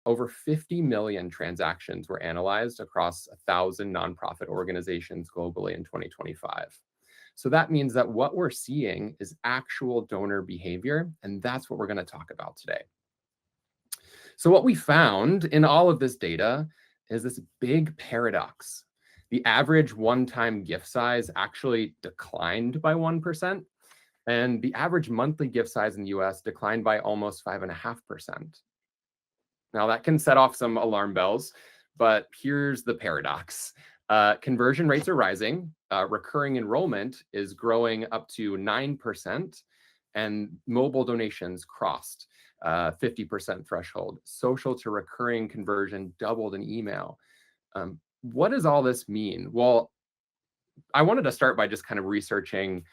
over 50 million transactions were analyzed across 1,000 nonprofit organizations globally in 2025. So that means that what we're seeing is actual donor behavior, and that's what we're going to talk about today. So what we found in all of this data is this big paradox. The average one-time gift size actually declined by 1%, and the average monthly gift size in the US declined by almost 5.5%. Now that can set off some alarm bells, but here's the paradox. Conversion rates are rising, recurring enrollment is growing up to 9%, and mobile donations crossed 50% threshold. Social to recurring conversion doubled in email. What does all this mean? Well, I wanted to start by just kind of researching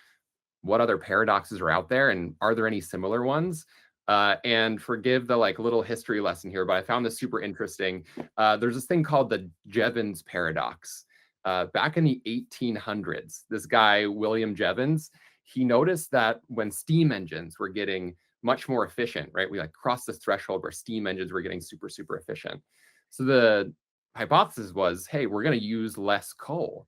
what other paradoxes are out there and are there any similar ones? And forgive the little history lesson here, but I found this super interesting. There's this thing called the Jevons paradox. Back in the 1800s, this guy, William Jevons, he noticed that when steam engines were getting much more efficient, right? We crossed this threshold where steam engines were getting super, super efficient. So the hypothesis was, hey, we're going to use less coal.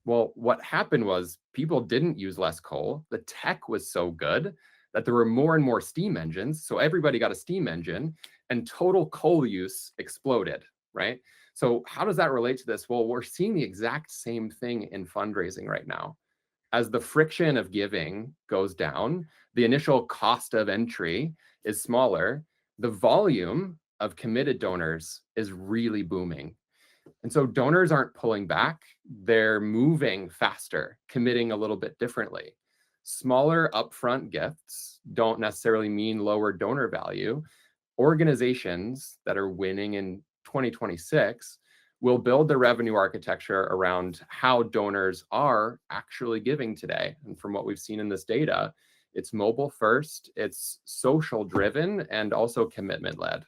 Well, what happened was people didn't use less coal. The tech was so good that there were more and more steam engines. So everybody got a steam engine and total coal use exploded, right? So how does that relate to this? Well, we're seeing the exact same thing in fundraising right now. As the friction of giving goes down, the initial cost of entry is smaller, the volume of committed donors is really booming. And so donors aren't pulling back, they're moving faster, committing a little bit differently. Smaller upfront gifts don't necessarily mean lower donor value. Organizations that are winning in 2026 will build their revenue architecture around how donors are actually giving today. And from what we've seen in this data, it's mobile first, it's social driven, and also commitment led.